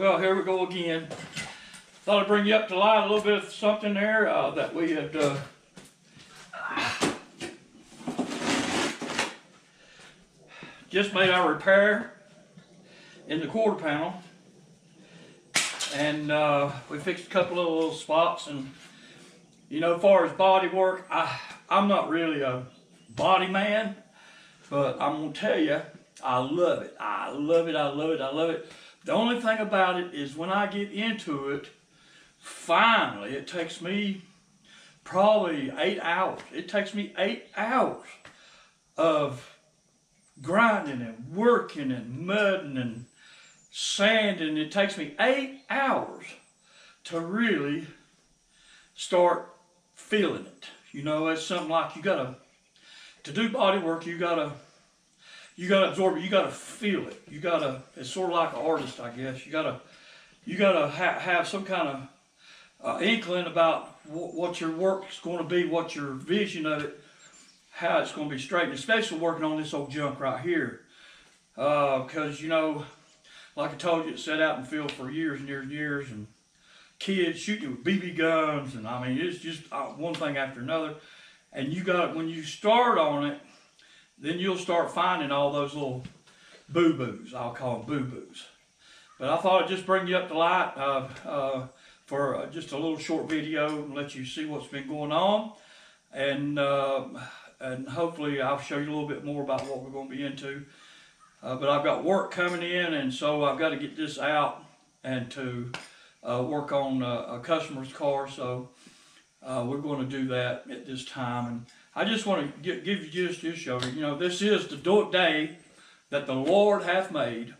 Well, here we go again. Thought I'd bring you up to light a little bit of something there that we had just made our repair in the quarter panel, and we fixed a couple of little spots. And you know, as far as body work, I'm not really a body man, but I'm gonna tell you, I love it. I love it. I love it. I love it. The only thing about it is when I get into it, finally, it takes me probably 8 hours. It takes me 8 hours of grinding and working and mudding and sanding. It takes me 8 hours to really start feeling it. You know, it's something like to do body work, you gotta absorb it, you gotta feel it. It's sort of like an artist, I guess. You gotta have some kind of inkling about what your work's going to be, what your vision of it, how it's going to be straightened, especially working on this old junk right here. Because, you know, like I told you, it sat out in the field for years and years and years, and kids shooting with BB guns, and I mean, it's just one thing after another. And when you start on it, then you'll start finding all those little boo-boos. I'll call them boo-boos. But I thought I'd just bring you up to light for just a little short video and let you see what's been going on. And hopefully I'll show you a little bit more about what we're going to be into. But I've got work coming in, and so I've got to get this out and to work on a customer's car. So we're going to do that at this time. And I just want to give you just this show. You know, this is the day that the Lord hath made.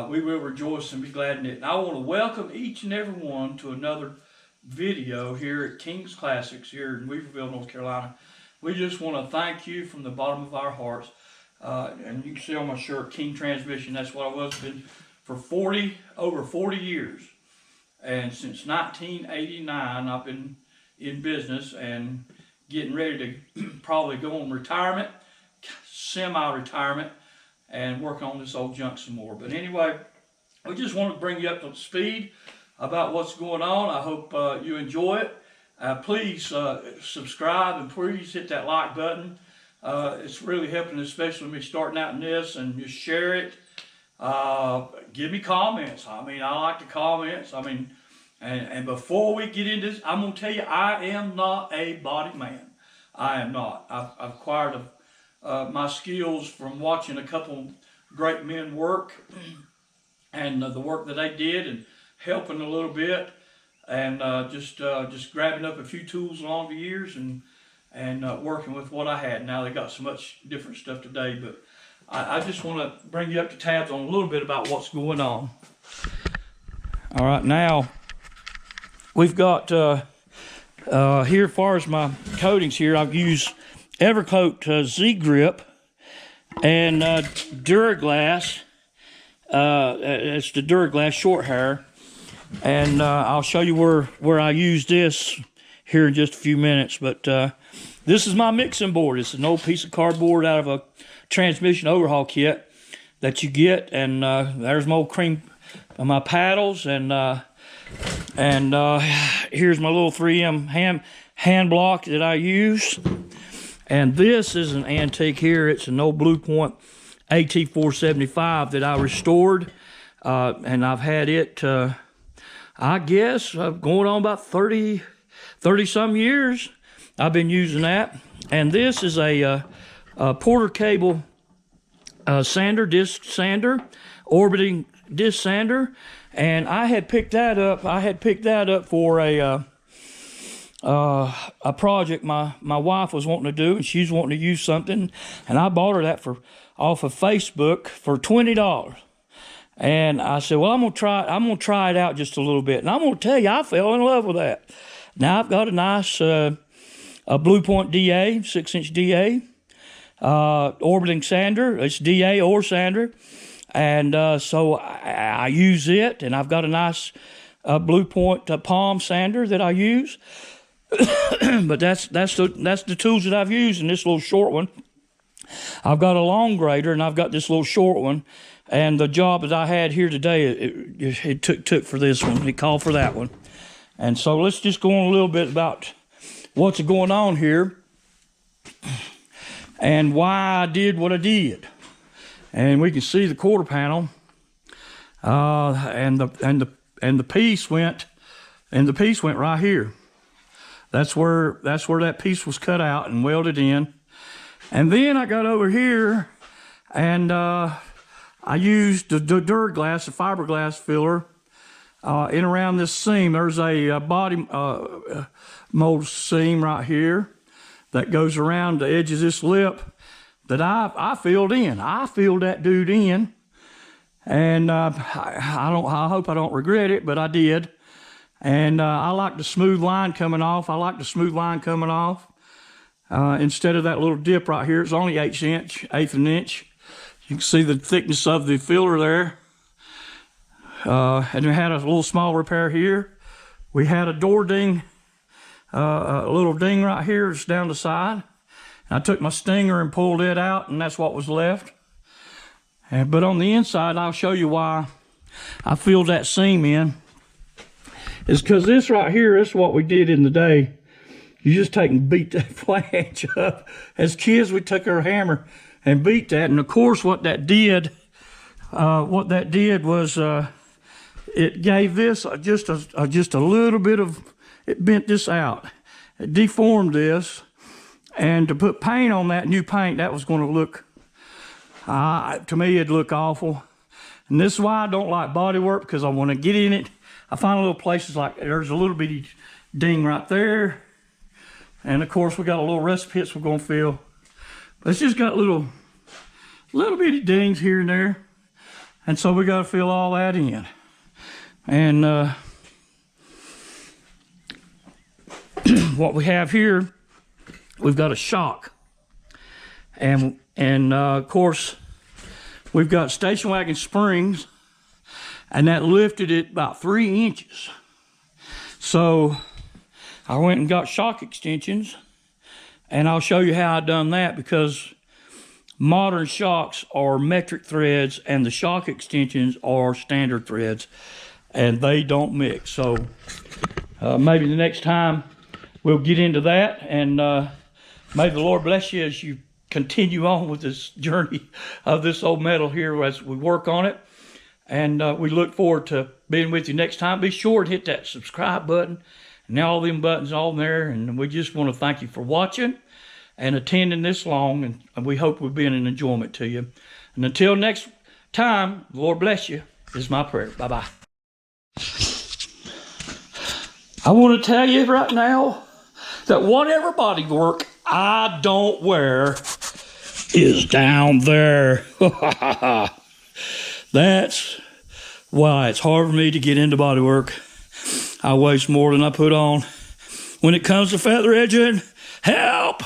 We will rejoice and be glad in it. And I want to welcome each and every one to another video here at King's Classics here in Weaverville, North Carolina. We just want to thank you from the bottom of our hearts. And you can see on my shirt, King Transmission. That's what I was. Been for over 40 years. And since 1989, I've been in business and getting ready to probably go on retirement, semi-retirement, and work on this old junk some more. But anyway, we just want to bring you up to speed about what's going on. I hope you enjoy it. Please subscribe, and please hit that like button. It's really helping, especially me starting out in this, and just share it. Give me comments. I mean, I like the comments. I mean, and before we get into this, I'm going to tell you, I am not a body man. I am not. I've acquired my skills from watching a couple great men work, and the work that they did, and helping a little bit, and just grabbing up a few tools along the years, and working with what I had. Now they got so much different stuff today, but I just want to bring you up to tabs on a little bit about what's going on. All right, now we've got here, as far as my coatings here, I've used Evercoat Z-Grip and Duraglass. It's the Duraglass short hair, and I'll show you where I use this here in just a few minutes. But this is my mixing board. It's an old piece of cardboard out of a transmission overhaul kit that you get, and there's my old my paddles, and here's my little 3M hand block that I use. And this is an antique here. It's an old Blue Point AT475 that I restored, and I've had it I guess going on about 30 some years. I've been using that. And this is a Porter Cable sander, disc sander, orbiting disc sander, and I had picked that up for a project my wife was wanting to do, and she was wanting to use something, and I bought her that off of Facebook for $20. And I said, well, I'm gonna try it out just a little bit, and I'm gonna tell you, I fell in love with that. Now I've got a nice a Blue Point DA, 6-inch DA, orbiting sander. It's DA or sander, and so I use it, and I've got a nice Blue Point palm sander that I use. But that's the tools that I've used in this little short one. I've got a long grader, and I've got this little short one, And the job that I had here today, it took for this one. It called for that one. And so let's just go on a little bit about what's going on here and why I did what I did. And we can see the quarter panel, and the piece went right here. That's where that piece was cut out and welded in. And then I got over here, and I used the Duraglass, the fiberglass filler, in around this seam. There's a body mold seam right here that goes around the edge of this lip that I filled in. I filled that dude in, and I hope I don't regret it, but I did. And I like the smooth line coming off. Instead of that little dip right here. It's only eighth of an inch. You can see the thickness of the filler there. And we had a little small repair here. We had a door ding, a little ding right here. It's down the side. I took my stinger and pulled it out, and that's what was left. But on the inside, I'll show you why I filled that seam in. It's because this right here, this is what we did in the day. You just take and beat that flange up. As kids, we took our hammer and beat that. And of course, what that did was it gave this just a little bit of, it bent this out. It deformed this. And to put paint on that, new paint, that was going to look, to me, it'd look awful. And this is why I don't like body work, because I want to get in it. I find little places like, there's a little bitty ding right there. And of course, we got a little rust pits we're going to fill. But it's just got little bitty dings here and there. And so we got to fill all that in. And what we have here, we've got a shock. And of course, we've got station wagon springs, and that lifted it about 3 inches. So I went and got shock extensions, and I'll show you how I done that, because modern shocks are metric threads and the shock extensions are standard threads, and they don't mix. So maybe the next time we'll get into that, and may the Lord bless you as you continue on with this journey of this old metal here as we work on it. And we look forward to being with you next time. Be sure to hit that subscribe button and all them buttons on there. And we just want to thank you for watching and attending this long. And we hope we've been an enjoyment to you. And until next time, the Lord bless you, is my prayer. Bye-bye. I want to tell you right now that whatever body work I don't wear is down there. That's why it's hard for me to get into body work. I waste more than I put on. When it comes to feather edging, help!